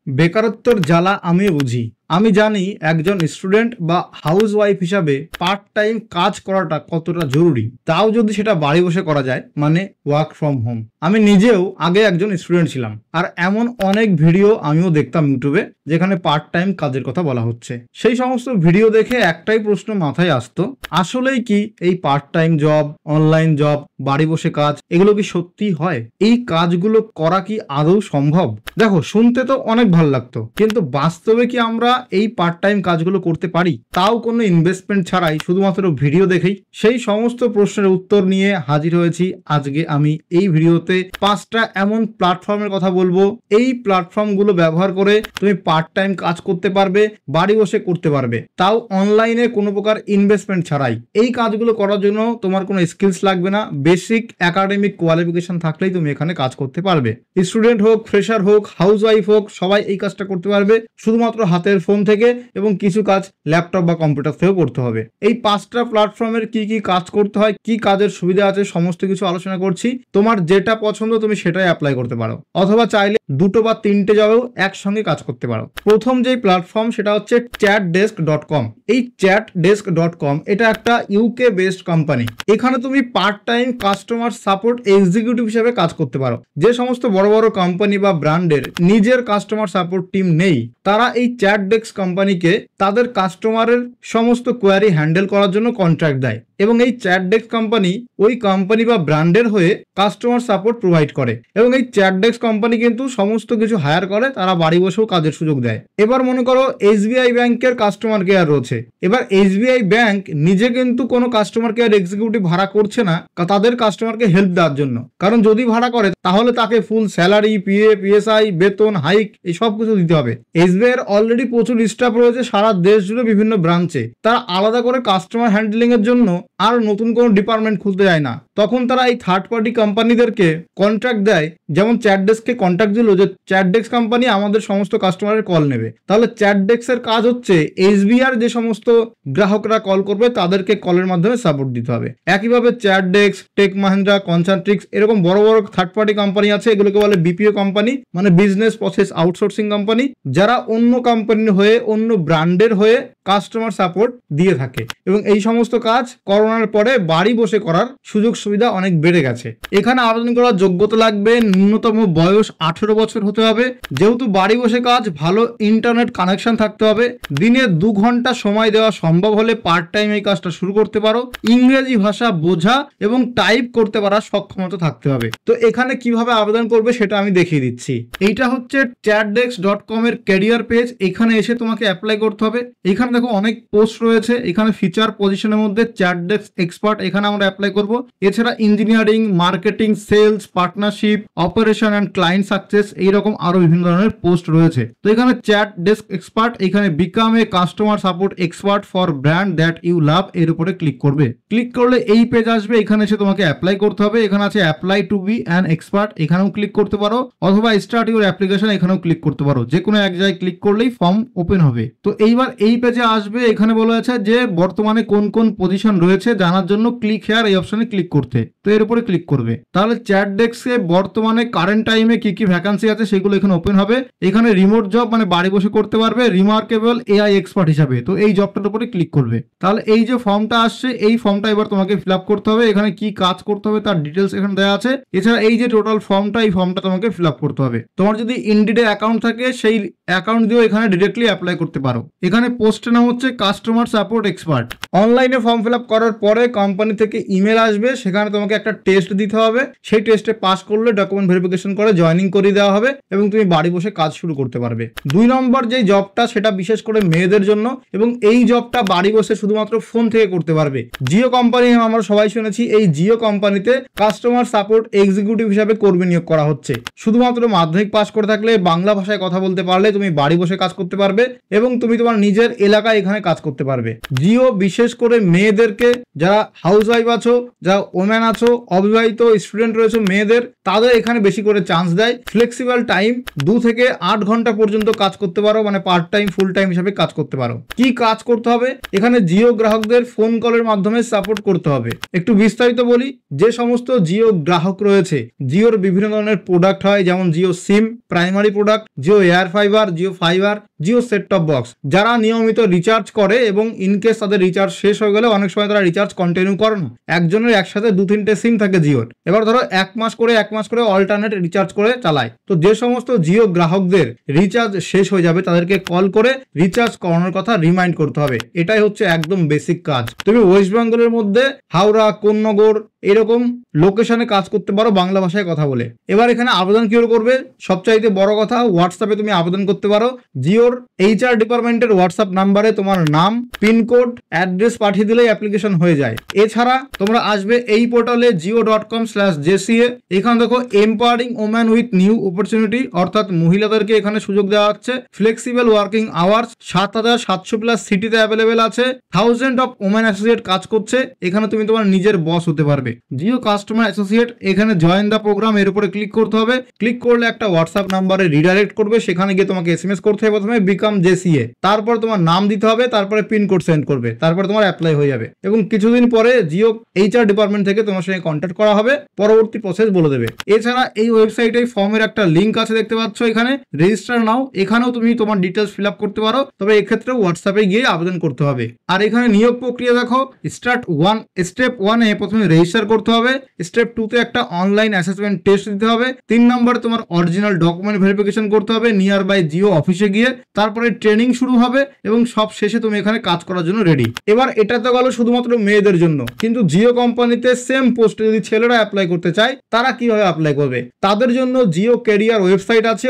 বেকারত্বের জ্বালা আমিও বুঝি। আমি জানি একজন স্টুডেন্ট বা হাউস ওয়াইফ হিসাবে পার্ট টাইম কাজ করাটা কতটা জরুরি, তাও যদি সেটা বাড়ি বসে করা যায়, মানে ওয়ার্ক ফ্রম হোম। আমি নিজেও আগে একজন স্টুডেন্ট ছিলাম, আর এমন অনেক ভিডিও আমিও দেখতাম ইউটিউবে যেখানে পার্ট টাইম কাজের কথা বলা হচ্ছে। সেই সমস্ত ভিডিও দেখে একটাই প্রশ্ন মাথায় আসতো, আসলেই কি এই part time job, online job, বাড়ি বসে কাজ, এগুলো কি সত্যি হয়? এই কাজগুলো করা কি আদৌ সম্ভব? দেখো, শুনতে তো অনেক ভালো লাগতো, কিন্তু বাস্তবে কি আমরা এই পার্ট টাইম কাজগুলো করতে পারি, তাও কোনো ইনভেস্টমেন্ট ছাড়াই, শুধুমাত্র ভিডিও দেখেই? সেই সমস্ত প্রশ্নের উত্তর নিয়ে হাজির হয়েছি আজকে আমি এই ভিডিওতে। 5টা এমন প্ল্যাটফর্মের কথা বলবো, এই প্ল্যাটফর্মগুলো ব্যবহার করে তুমি পার্ট টাইম কাজ করতে পারবে, বাড়ি বসে করতে পারবে, তাও অনলাইনে কোনো প্রকার ইনভেস্টমেন্ট ছাড়াই। এই কাজগুলো করার জন্য তোমার কোনো স্কিলস লাগবে না, বেসিক একাডেমিক কোয়ালিফিকেশন থাকলেই তুমি এখানে কাজ করতে পারবে। স্টুডেন্ট হোক, ফ্রেশার হোক, হাউস ওয়াইফ হোক, সবাই এই কাজটা করতে পারবে শুধুমাত্র হাতের ফোন থেকে, এবং কিছু কাজ ল্যাপটপ বা কম্পিউটার থেকেও করতে হবে। এই 5টা প্ল্যাটফর্মের কি কি কাজ করতে হয়, কি কাজের সুবিধা আছে, সমস্ত কিছু আলোচনা করছি। তোমার যেটা পছন্দ তুমি সেটাই অ্যাপ্লাই করতে পারো, অথবা চাইলে 2টো বা 3টে জবেও একসঙ্গে কাজ করতে পারো। প্রথম যে প্ল্যাটফর্ম সেটা হচ্ছে chatdesk.com। এই chatdesk.com এটা একটা ইউকে বেসড কোম্পানি। এখানে তুমি part time customer support executive হিসেবে কাজ করতে পারো। যে সমস্ত বড় বড় কোম্পানি বা ব্র্যান্ডের নিজের কাস্টমার সাপোর্ট টিম নেই, তারা এই চ্যাটডেস্ক কোম্পানিকে তাদের কাস্টমারের সমস্ত কোয়ারি হ্যান্ডেল করার জন্য কন্ট্রাক্ট দেয়, এবং এই চ্যাটডেস্ক কোম্পানি ওই কোম্পানি বা ব্র্যান্ডের হয়ে কাস্টমার সাপোর্ট প্রোভাইড করে, এবং এই চ্যাটডেস্ক কোম্পানি কিন্তু সমস্ত কিছু হায়ার করে, তারা বাড়ি বসেও কাজের সুযোগ দেয়। এবার মনে করো এসবিআই ব্যাংকের কাস্টমার কেয়ার রয়েছে। এবার এসবিআই ব্যাংক নিজে কিন্তু কোনো কাস্টমার কেয়ার এক্সিকিউটিভ ভাড়া করছে না তাদের কাস্টমারকে হেল্প দেওয়ার জন্য, কারণ যদি ভাড়া করে তাহলে তাকে ফুল স্যালারি, পিএ, পিএসআই, বেতন, হাইক এই সব কিছু দিতে হবে। এসবিআই এর অলরেডি প্রচুর স্টাফ রয়েছে সারা দেশ জুড়ে বিভিন্ন ব্রাঞ্চে, তারা আলাদা করে কাস্টমার হ্যান্ডলিং এর জন্য আর নতুন কোনো ডিপার্টমেন্ট খুলতে যায় না। তখন তারা এই থার্ড পার্টি কোম্পানিদেরকে কন্ট্রাক্ট দেয়, যেমন চ্যাটডেস্ককে কন্ট্রাক্ট দিল যে চ্যাটডেস্ক কোম্পানি আমাদের সমস্ত কাস্টমারের কল নেবে। তাহলে চ্যাটডেস্কের কাজ হচ্ছে এসবিআই যে সমস্ত গ্রাহকরা কল করবে তাদেরকে কলের মাধ্যমে সাপোর্ট দিতে হবে। একইভাবে চ্যাটডেস্ক, টেক মাহিন্দ্রা, কনসেন্ট্রিক্স, এরকম বড় বড় থার্ড পার্টি কোম্পানি আছে, এগুলোকে বলে বিপিও কোম্পানি, মানে বিজনেস প্রসেস আউটসোর্সিং কোম্পানি, যারা অন্য কোম্পানির হয়ে, অন্য ব্র্যান্ডের হয়ে কাস্টমার সাপোর্ট দিয়ে থাকে। এবং এই সমস্ত কাজ করোনার পরে বাড়ি বসে করার সুযোগ সুবিধা অনেক বেড়ে গেছে। এখানে আবেদন করার যোগ্যতা লাগবে, ন্যূনতম বয়স 18 বছর হতে হবে। যেহেতু বাড়ি বসে কাজ, ভালো ইন্টারনেট কানেকশন থাকতে হবে। দিনে 2 ঘন্টা সময় দেওয়া সম্ভব হলে পার্ট টাইম এই কাজটা শুরু করতে পারো। ইংরেজি ভাষা বোঝা এবং টাইপ করতে পারার সক্ষমতা থাকতে হবে। তো এখানে কিভাবে আবেদন করবে সেটা আমি দেখিয়ে দিচ্ছি। এইটা হচ্ছে chatdesk.com এর ক্যারিয়ার পেজ। এখানে এসে তোমাকে অ্যাপ্লাই করতে হবে। এখানে দেখো অনেক পোস্ট রয়েছে। এখানে ফিচার পজিশনের মধ্যে চ্যাটডেস্ক এক্সপার্ট, এখানে আমরা অ্যাপ্লাই করব। এছাড়া engineering, marketing, sales, partnership, operation and client success, এইরকম আরো বিভিন্ন ধরনের পোস্ট রয়েছে। তো এখানে চ্যাটডেস্ক এক্সপার্ট, এখানে become a customer support expert for brand that you love, এর উপরে ক্লিক করবে। ক্লিক করলে এই পেজ আসবে। এখানে এসে তোমাকে অ্যাপ্লাই করতে হবে। এখানে আছে apply to be an expert, এখানেও ক্লিক করতে পারো, অথবা স্টার্ট ইউর অ্যাপ্লিকেশন, এখানেও ক্লিক করতে পারো। যে কোনো এক জায়গায় ক্লিক করলেই ফর্ম ওপেন হবে। তো এইবার এই পেজে আসবে। এখানে বলা আছে যে বর্তমানে কোন কোন পজিশন রয়েছে জানার জন্য ক্লিক হেয়ার এই অপশনে ক্লিক করতে। তো এর উপরে ক্লিক করবে। তাহলে চ্যাটডেস্কে বর্তমানে কারেন্ট টাইমে কি কি ভ্যাকান্সি আছে সেগুলো এখানে ওপেন হবে। এখানে রিমোট জব, মানে বাড়ি বসে করতে পারবে, রিমার্কেবল এআই এক্সপার্ট হিসাবে। তো এই জবটার উপরে ক্লিক করবে। তাহলে এই যে ফর্মটা আসছে, এই ফর্মটা এবার তোমাকে ফিল আপ করতে হবে। এখানে কি কাজ করতে হবে তার ডিটেলস এখানে দেওয়া আছে। এছাড়া এই যে টোটাল ফর্মটা, এই ফর্মটা তোমাকে ফিল আপ করতে হবে। তোমার যদি ইনডিডে অ্যাকাউন্ট থাকে সেই অ্যাকাউন্ট দিয়েও এখানে ডিরেক্টলি অ্যাপ্লাই করতে পারো। এখানে পোস্টের নাম হচ্ছে কাস্টমার সাপোর্ট এক্সপার্ট। অনলাইনে ফর্ম ফিল আপ করার পরে কোম্পানি থেকে ইমেল আসবে, সেখানে তোমাকে একটা টেস্ট দিতে হবে। সেই টেস্টে পাস করলে ডকুমেন্ট ভেরিফিকেশন করে জয়েনিং করে দেওয়া হবে এবং তুমি বাড়ি বসে কাজ শুরু করতে পারবে। 2 নম্বর যে জবটা, সেটা বিশেষ করে মেয়েদের জন্য, এবং এই জবটা বাড়ি বসে শুধুমাত্র ফোন থেকে করতে পারবে। জিও কোম্পানি আমরা সবাই শুনেছি, এই জিও কোম্পানিতে কাস্টমার সাপোর্ট এক্সিকিউটিভ হিসাবে কর্মী নিয়োগ করা হচ্ছে। শুধুমাত্র মাধ্যমিক পাস করে থাকলে, বাংলা ভাষায় কথা বলতে পারলে তুমি বাড়ি বসে কাজ করতে পারবে এবং তুমি তোমার নিজের এলাকায় এখানে কাজ করতে পারবে। জিও বিশেষ করে মেয়েদেরকে, যারা হাউস ওয়াইফ আছো, যারা ওমেন আছো, অবিবাহিত স্টুডেন্ট রয়েছে মেয়েদের, তাদের এখানে বেশি করে চান্স দেয়। ফ্লেক্সিবল টাইম, 2 থেকে 8 ঘন্টা পর্যন্ত কাজ করতে পারো, মানে পার্ট টাইম ফুল টাইম হিসাবে কাজ করতে পারো। কি কাজ করতে হবে? এখানে জিও গ্রাহকদের ফোন কলের মাধ্যমে সাপোর্ট করতে হবে। একটু বিস্তারিত বলি, যে সমস্ত জিও গ্রাহক রয়েছে, জিওর বিভিন্ন ধরনের প্রোডাক্ট হয়, যেমন Jio SIM, primary product, Jio air fiber, Jio fiber, Jio set top box. যারা নিয়মিত রিচার্জ করে এবং ইনকেস তাদের রিচার্জ শেষ হয়ে গেলে অনেক সময় তারা রিচার্জ কন্টিনিউ করে না, একজনের একসাথে 2-3টে সিম থাকে জিওর, এবার ধরো এক মাস করে অল্টারনেট রিচার্জ করে চালায়, তো যে সমস্ত জিও গ্রাহকদের রিচার্জ শেষ হয়ে যাবে তাদেরকে কল করে রিচার্জ করানোর কথা রিমাইন্ড করতে হবে। এটাই হচ্ছে একদম বেসিক কাজ। তুমি ওয়েস্ট বেঙ্গলের মধ্যে হাওড়া, কোন্নগর এরকম লোকেশনে কাজ করতে পারো বাংলা ভাষায় কথা বলে। এবার এখানে আবেদন কি করবে, সবচাইতে বড় কথা, হোয়াটসঅ্যাপে তুমি আবেদন করতে পারো। জিওর এইচআর ডিপার্টমেন্টের হোয়াটসঅ্যাপ নাম্বারে তোমার নাম, পিনকোড, অ্যাড্রেস পাঠিয়ে দিলেই অ্যাপ্লিকেশন হয়ে যায়। এছাড়া তোমরা আসবে এই পোর্টালে geo.com/jca। এখানে দেখো empowering woman with new opportunity, অর্থাৎ মহিলাদেরকে এখানে সুযোগ দেওয়া হচ্ছে। ফ্লেক্সিবল ওয়ার্কিং আওয়ার্স, 7,700+ সিটিতে অ্যাভেলেবেল আছে। 1000 অফ ওম্যান অ্যাসোসিয়েট কাজ করছে, এখানে তুমি তোমার নিজের বস হতে পারবে। জিও কাস্টমার অ্যাসোসিয়েট, এখানে জয়েন দা প্রোগ্রাম এর উপরে ক্লিক করতে হবে। ক্লিক করলে একটা হোয়াটসঅ্যাপ নাম্বারে রিডাইরেক্ট করবে, সেখানে গিয়ে তোমাকে এসএমএস করতে হবে প্রথমে বিকাম জেসিএ, তারপর তোমার নাম দিতে হবে, তারপরে পিন কোড সেন্ড করবে, তারপর তোমার অ্যাপ্লাই হয়ে যাবে এবং কিছুদিন পরে জিও এইচআর ডিপার্টমেন্ট থেকে তোমার সঙ্গে কন্ট্যাক্ট করা হবে, পরবর্তী প্রসেস বলে দেবে। এছাড়া এই ওয়েবসাইটে ফর্মের একটা লিঙ্ক আছে দেখতে পাচ্ছ, এখানে রেজিস্টার নাও, এখানেও তুমি তোমার ডিটেলস ফিল আপ করতে পারো, তবে এক্ষেত্রে হোয়াটসঅ্যাপে গিয়ে আবেদন করতে হবে। আর এখানে নিয়োগ প্রক্রিয়া দেখো, স্টেপ 1 এ প্রথমে রেজিস্টার করতে হবে, স্টেপ 2 তে একটা অনলাইন অ্যাসেসমেন্ট টেস্ট দিতে হবে, 3 নম্বরে তোমার অরিজিনাল ডকুমেন্ট ভেরিফিকেশন করতে হবে নিয়ার বাই জিও অফিসে গিয়ে, তারপরে ট্রেনিং শুরু হবে এবং সব শেষে তুমি এখানে কাজ করার জন্য রেডি। এবার এটা তো গেল শুধুমাত্র মেয়েদের জন্য, কিন্তু জিও কোম্পানিতে সেম পোস্টে যদি ছেলেরা অ্যাপ্লাই করতে চায় তারা কিভাবে অ্যাপ্লাই করবে? তাদের জন্য জিও ক্যারিয়ার ওয়েবসাইট আছে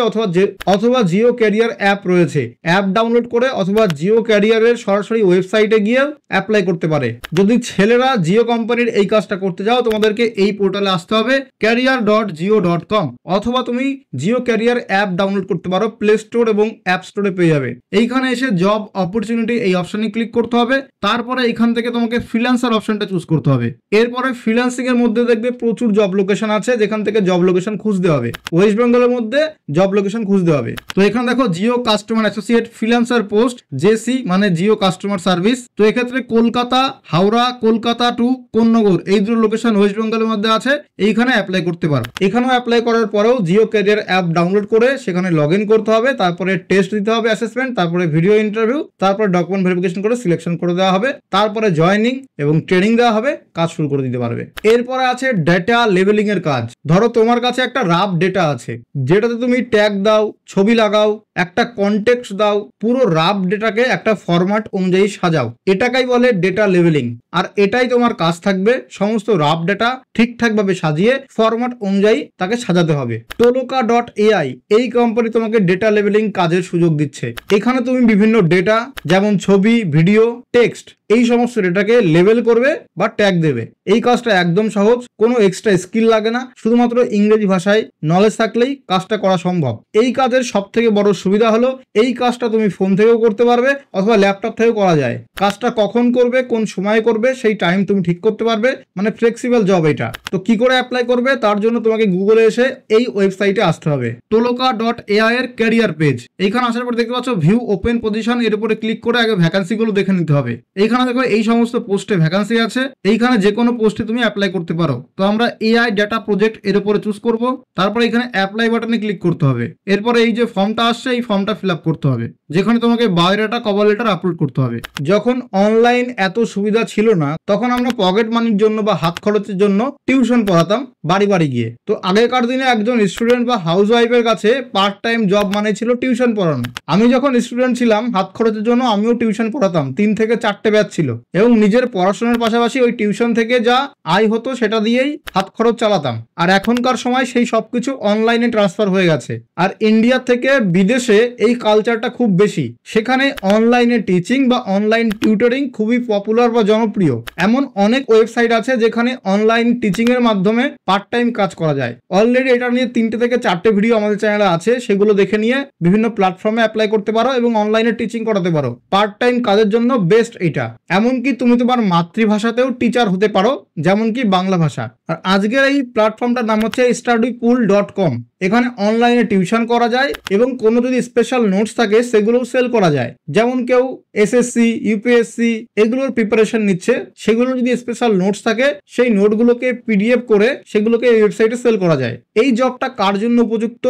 অথবা জিও ক্যারিয়ার অ্যাপ রয়েছে, অ্যাপ ডাউনলোড করে অথবা জিও ক্যারিয়ারের সরাসরি ওয়েবসাইটে গিয়ে অ্যাপ্লাই করতে পারে। যদি ছেলেরা জিও কোম্পানির এই কাজটা করতে যাও তোমাদেরকে এই পোর্টালে আসতে হবে career.jio.com, অথবা তুমি জিও ক্যারিয়ার অ্যাপ ডাউনলোড করতে পারো, প্লে স্টোর এবং অ্যাপ স্টোরে পেয়ে যাবে। এইখানে এসে জব অপরচুনিটি এই অপশনে ক্লিক করতে হবে, তারপরে এইখান থেকে তোমাকে ফ্রিল্যান্সার অপশনটা চুজ করতে হবে। এরপরে ফ্রিল্যান্সিং এর মধ্যে দেখবে প্রচুর জব লোকেশন আছে, যেখান থেকে জব লোকেশন খুঁজতে হবে। ওয়েস্ট বেঙ্গলের মধ্যে জব লোকেশন খুঁজতে হবে। তো এখানে দেখো Jio customer associate freelancer post, JC মানে জিও কাস্টমার সার্ভিস। তো এক্ষেত্রে কলকাতা, হাওড়া, কলকাতা টু কোন্নগর এই দুটো লোকেশন ওয়েস্ট বেঙ্গলের মধ্যে আছে, এইখানে অ্যাপ্লাই করতে পারো। এখানেও অ্যাপ্লাই করার পরেও জিও ক্যারিয়ার অ্যাপ ডাউনলোড করে সেখানে লগ ইন করতে হবে, তারপরে টেস্ট দিতে হবে অ্যাসেসমেন্ট, তারপরে ভিডিও ইন্টারভিউ, তারপরে ডকুমেন্ট ভেরিফিকেশন করে সিলেকশন করে দেওয়া হবে, তারপরে জয়েনিং এবং ট্রেনিং দেওয়া হবে, কাজ শুরু করে দিতে পারবে। এরপরে আছে ডেটা লেবেলিং এর কাজ। ধরো তোমার কাছে একটা রাফ ডেটা আছে, যেটাতে তুমি ট্যাগ দাও, ছবি লাগাও, একটা কনটেক্সট দাও, পুরো রাফ ডেটাকে একটা ফরম্যাট অনুযায়ী সাজাও, এটাকেই বলে ডেটা লেবেলিং। আর এটাই তোমার কাজ থাকবে, সমস্ত রাফ ডেটা ঠিকঠাক ভাবে সাজিয়ে ফরম্যাট অনুযায়ী তাকে সাজাতে হবে। Toloka.ai এই কোম্পানি তোমাকে ডেটা লেবেলিং কাজের সুযোগ দিচ্ছে। এখানে তুমি বিভিন্ন ডেটা যেমন ছবি, ভিডিও, টেক্সট এই সমস্ত ডেটাকে লেবেল করবে বা ট্যাগ দেবে। এই কাজটা একদম সহজ, কোনো এক্সট্রা স্কিল লাগে না, শুধুমাত্র ইংরেজি ভাষায় নলেজ থাকলেই কাজটা করা সম্ভব। এই কাজের সব থেকে বড় সুবিধা হলো এই কাজটা তুমি ফোন থেকেও করতে পারবে অথবা ল্যাপটপ থেকেও করা যায়। কাজটা কখন করবে, কোন সময় করবে সেই টাইম তুমি ঠিক করতে পারবে, মানে ফ্লেক্সিবল জব এটা। তো কি করে অ্যাপ্লাই করবে তার জন্য তোমাকে গুগলে এসে এই ওয়েবসাইটে আসতে হবে, Toloka.ai এর ক্যারিয়ার পেজ। এইখানে আসার পর দেখতে পাচ্ছ ভিউ ওপেন পজিশন, এর উপরে ক্লিক করে আগে ভ্যাকান্সি গুলো দেখে নিতে হবে। এইখানে দেখো এই সমস্ত পোস্টে ভ্যাকান্সি আছে, এইখানে যে কোনো পোস্টে তুমি অ্যাপ্লাই করতে পারো। তো আমরা এআই ডাটা প্রজেক্ট এর উপরে চুজ করব, তারপরে এখানে অ্যাপ্লাই বাটনে ক্লিক করতে হবে। এরপরে এই যে ফর্মটা আসছে এই ফর্মটা ফিল আপ করতে হবে, যেখানে তোমাকে বায়োডাটা, কভার লেটার আপলোড করতে হবে। যখন অনলাইন এত সুবিধা ছিল না তখন আমরা পকেট মানির জন্য বা হাত খরচের জন্য টিউশন পড়াতাম বাড়ি বাড়ি গিয়ে। তো আগেকার দিনে একজন স্টুডেন্ট বা হাউস ওয়াইফের কাছে পার্ট টাইম জব মানে ছিল টিউশন পড়ানো। আমি যখন স্টুডেন্ট ছিলাম হাত খরচের জন্য আমিও টিউশন পড়াতাম, 3 থেকে 4টে ব্যাচ ছিল এবং নিজের পড়াশোনার পাশাপাশি ওই টিউশন থেকে যা আয় হতো সেটা দিয়েই হাত খরচ চালাতাম। আর এখনকার সময় সেই সবকিছু অনলাইনে ট্রান্সফার হয়ে গেছে। আর ইন্ডিয়া থেকে বিদেশে এই কালচারটা খুব বেশি, সেখানে অনলাইনে টিচিং বা অনলাইন টিউটরিং খুবই পপুলার বা জনপ্রিয়। এমন অনেক ওয়েবসাইট আছে যেখানে অনলাইন টিচিং এর মাধ্যমে পার্ট টাইম কাজ করা যায়। অলরেডি এটা নিয়ে 3টে থেকে 4টে ভিডিও আমাদের চ্যানেলে আছে, সেগুলো দেখে নিয়ে বিভিন্ন প্ল্যাটফর্মে অ্যাপ্লাই করতে পারো এবং অনলাইনে টিচিং করাতে পারো। পার্ট টাইম কাজের জন্য বেস্ট এটা। এমনকি তুমি তোমার মাতৃভাষাতেও টিচার হতে পারো, যেমন কি বাংলা ভাষা। আর আজকের এই প্ল্যাটফর্মটার নাম হচ্ছে studypool.com। এখানে অনলাইনে টিউশন করা যায় এবং কোনো যদি যদি স্পেশাল নোটস থাকে সেগুলোও সেল করা যায়। যেমন কেউ এসএসসি, ইউপিএসসি এগুলোর প্রিপারেশন নিচ্ছে, সেগুলো যদি স্পেশাল নোটস থাকে সেই নোটগুলোকে পিডিএফ করে সেগুলোকে এই ওয়েবসাইটে সেল করা যায়। এই জবটা কার জন্য উপযুক্ত?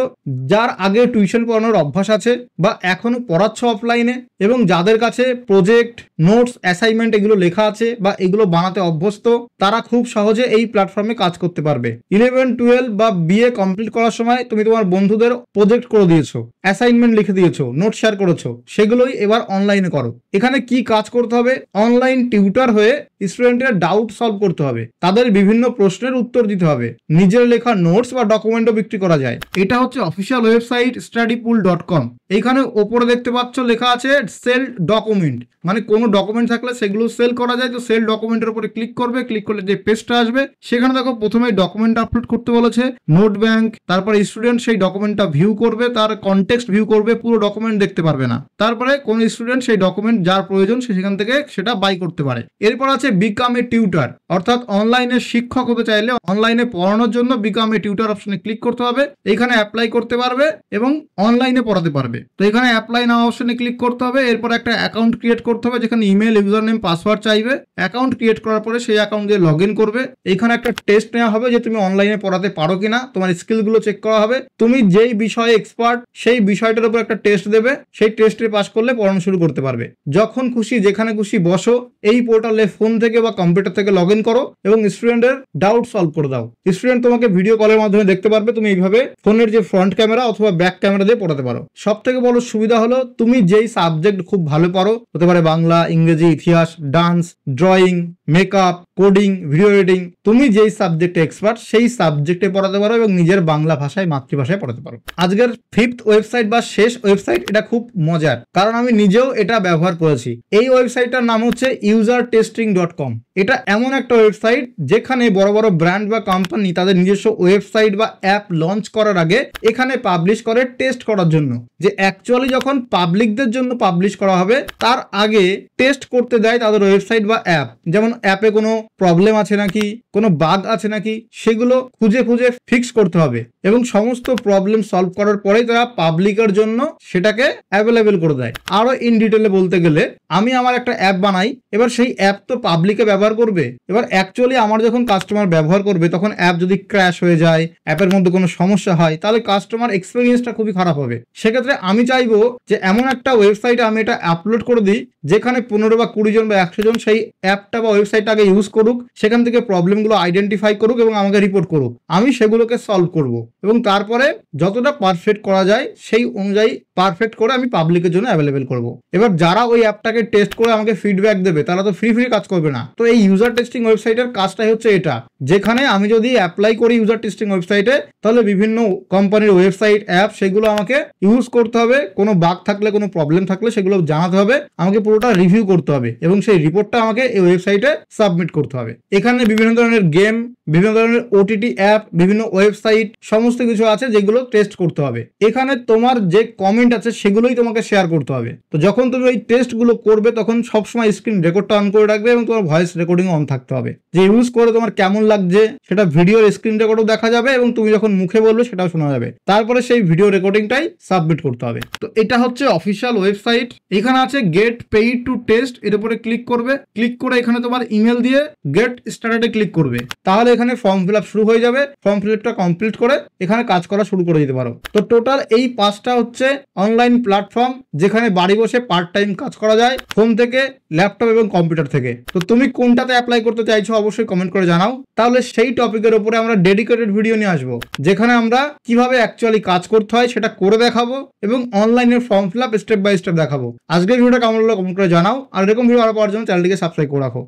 যার আগে টিউশন পড়ানোর অভ্যাস আছে বা এখনো পড়াচ্ছ অফলাইনে এবং যাদের কাছে প্রজেক্ট, নোটস, অ্যাসাইনমেন্ট এগুলো লেখা আছে বা এগুলো বানাতে অভ্যস্ত, তারা খুব সহজে এই প্ল্যাটফর্মে কাজ করতে পারবে। 11, 12 বা বিএ কমপ্লিট করার সময় তুমি তোমার বন্ধুদের প্রজেক্ট করে দিয়েছো, অ্যাসাইনমেন্ট লিখে দিয়েছো, নোট শেয়ার করেছো, সেগুলোই এবার অনলাইনে করো। এখানে কি কাজ করতে হবে? অনলাইন টিউটর হয়ে স্টুডেন্টের ডাউট সলভ করতে হবে, তাদের বিভিন্ন প্রশ্নের উত্তর দিতে হবে, নিজের লেখা নোটস বা ডকুমেন্টও বিক্রি করা যায়। এটা হচ্ছে অফিসিয়াল ওয়েবসাইট studypool.com। এইখানে ওপরে দেখতে পাচ্ছ লেখা আছে সেল ডকুমেন্ট, মানে কোনো ডকুমেন্ট থাকলে সেগুলো সেল করা যায়। তো সেল ডকুমেন্টের উপরে ক্লিক করবে, ক্লিক করলে যে পেজটা আসবে সেখানে দেখো প্রথমে ডকুমেন্ট আপলোড করতে বলেছে, নোট ব্যাংক, তারপরে স্টুডেন্ট সেই ডকুমেন্টটা ভিউ করবে, তার কনটেক্সট ভিউ করবে, পুরো ডকুমেন্ট দেখতে পারবে না। তারপরে কোন স্টুডেন্ট সেই ডকুমেন্ট যার প্রয়োজন সে সেখান থেকে সেটা বাই করতে পারে। এরপর আছে বিকাম এ টিউটর, অর্থাৎ অনলাইনে শিক্ষক হতে চাইলে অনলাইনে পড়ানোর জন্য বিকাম এ টিউটর অপশনে ক্লিক করতে হবে। এখানে অ্যাপ্লাই করতে পারবে এবং অনলাইনে পড়াতে পারবে। তো এখানে অ্যাপ্লাই নাও অপশনে ক্লিক করতে হবে। এরপর একটা অ্যাকাউন্ট ক্রিয়েট করতে হবে যেখানে ইমেল, ইউজার নেম, পাসওয়ার্ড চাইবে। অ্যাকাউন্ট ক্রিয়েট করার পরে সেই অ্যাকাউন্ট দিয়ে লগ ইন করবে। এখানে একটা টেস্ট নেওয়া হবে যে তুমি অনলাইনে পড়াতে পারো কিনা, তোমার স্কিলগুলো চেক করা হবে। তুমি যেই বিষয়ে এক্সপার্ট সেই বিষয়টার উপর একটা টেস্ট দেবে, সেই টেস্টে পাস করলে পড়ানো শুরু করতে পারবে। যখন খুশি যেখানে খুশি বসো, এই পোর্টালে ফোন থেকে বা কম্পিউটার থেকে লগ ইন করো এবং স্টুডেন্টের ডাউট সলভ করে দাও। স্টুডেন্ট তোমাকে ভিডিও কলের মাধ্যমে দেখতে পারবে। তুমি এইভাবে ফোনের যে ফ্রন্ট ক্যামেরা অথবা ব্যাক ক্যামেরা দিয়ে পড়াতে পারো। সব থেকে বড় সুবিধা হলো তুমি যেই সাবজেক্ট খুব ভালো পারো, হতে পারে বাংলা, ইংরেজি, ইতিহাস, dance, drawing, makeup, coding, video editing, তুমি যেই সাবজেক্টে এক্সপার্ট সেই সাবজেক্টে পড়াতে পারো এবং নিজের বাংলা ভাষায়, মাতৃভাষায় পড়াতে পারো। আজকের 5th ওয়েবসাইট বা শেষ ওয়েবসাইট, এটা খুব মজার কারণ আমি নিজেও এটা ব্যবহার করেছি। এই ওয়েবসাইটটার নাম হচ্ছে usertesting.com। এটা এমন একটা ওয়েবসাইট যেখানে বড় বড় ব্র্যান্ড বা কোম্পানি তাদের নিজস্ব ওয়েবসাইট বা অ্যাপ লঞ্চ করার আগে এখানে পাবলিশ করে টেস্ট করার জন্য, যে অ্যাকচুয়ালি যখন পাবলিকদের জন্য পাবলিশ করা হবে তার আগে টেস্ট করতে দেয় তাদের ওয়েবসাইট বা অ্যাপ। যেমন অ্যাপে কোনো প্রবলেম আছে নাকি, কোনো বাগ আছে নাকি, সেগুলো খুঁজে খুঁজে ফিক্স করতে হবে এবং সমস্ত প্রবলেম সলভ করার পরেই তারা পাবলিকের জন্য সেটাকে অ্যাভেলেবেল করে দেয়। আরো ইন ডিটেলে বলতে গেলে, আমি আমার একটা অ্যাপ বানাই, এবার সেই অ্যাপ তো পাবলিকে ব্যবহার করবে। এবার অ্যাকচুয়ালি আমার যখন কাস্টমার ব্যবহার করবে তখন অ্যাপ যদি ক্র্যাশ হয়ে যায়, অ্যাপের মধ্যে কোনো সমস্যা হয়, তাহলে কাস্টমার এক্সপিরিয়েন্সটা খুবই খারাপ হবে। সেক্ষেত্রে আমি চাইবো যে এমন একটা ওয়েবসাইটে আমি এটা আপলোড করে দিই যেখানে 15 বা 20 জন বা 100 জন সেই অ্যাপটা বা ওয়েবসাইটটা আগে ইউজ করুক, সেখান থেকে প্রবলেমগুলো আইডেন্টিফাই করুক এবং আমাকে রিপোর্ট করুক। আমি সেগুলোকে সলভ করব এবং তারপরে যতটা পারফেক্ট করা যায় সেই অনুযায়ী পারফেক্ট করে আমি পাবলিকের জন্য অ্যাভেলেবেল করব। এবার যারা ওই অ্যাপটাকে টেস্ট করে আমাকে ফিডব্যাক দেবে তারা তো ফ্রি কাজ করবে না। তো এই ইউজার টেস্টিং ওয়েবসাইটের কাজটাই হচ্ছে এটা, যেখানে আমি যদি অ্যাপ্লাই করি ইউজার টেস্টিং ওয়েবসাইটে, তাহলে বিভিন্ন কোম্পানির ওয়েবসাইট, অ্যাপ সেগুলো আমাকে ইউজ করতে হবে। কোনো বাগ থাকলে, কোনো প্রবলেম থাকলে সেগুলো জানাতে হবে, আমাকে পুরোটা রিভিউ করতে হবে এবং সেই রিপোর্টটা আমাকে এই ওয়েবসাইটে সাবমিট করতে হবে। এখানে বিভিন্ন ধরনের গেম, বিভিন্ন ধরনের ওটিটি অ্যাপ, বিভিন্ন ওয়েবসাইট সমস্ত কিছু আছে যেগুলো টেস্ট করতে হবে। এখানে তোমার যে কমেন্ট আছে সেগুলোই তোমাকে শেয়ার করতে হবে। তো যখন তুমি এই টেস্টগুলো করবে তখন সবসময় স্ক্রিন রেকর্ডটা অন করে রাখবে এবং তোমার ভয়েস রেকর্ডিং অন থাকতে হবে, যে ইউজ করে তোমার কেমন লাগছে সেটা ভিডিওর স্ক্রিন রেকর্ডও দেখা যাবে এবং তুমি যখন মুখে বলবে সেটাও শোনা যাবে। তারপরে সেই ভিডিও রেকর্ডিংটাই সাবমিট করতে হবে। তো এটা হচ্ছে অফিসিয়াল ওয়েবসাইট। এখানে আছে গেট পেইড টু টেস্ট, এর উপরে ক্লিক করবে। ক্লিক করে এখানে তোমার ইমেল দিয়ে গেট স্টার্টেডে ক্লিক করবে, তাহলে এখানে ফর্ম ফিল আপ শুরু হয়ে যাবে। ফর্ম ফিল আপটা কমপ্লিট করে এখানে কাজ করা শুরু করে দিতে পারো। তো টোটাল এই 5টা হচ্ছে অনলাইন প্ল্যাটফর্ম যেখানে বাড়ি বসে পার্ট টাইম কাজ করা যায়, ফোন থেকে, ল্যাপটপ এবং কম্পিউটার থেকে। তো তুমি কোনটাতে অ্যাপ্লাই করতে চাইছো অবশ্যই কমেন্ট করে জানাও, তাহলে সেই টপিকের উপরে আমরা ডেডিকেটেড ভিডিও নিয়ে আসবো যেখানে আমরা কিভাবে অ্যাকচুয়ালি কাজ করতে হয় সেটা করে দেখাবো এবং অনলাইনের form fill up step by step দেখাবো। আজকের ভিডিওটা কেমন হলো কমেন্ট করে জানাও, আর এরকম ভিডিও আরো পাওয়ার জন্য চ্যানেলটিকে সাবস্ক্রাইব করে রাখো।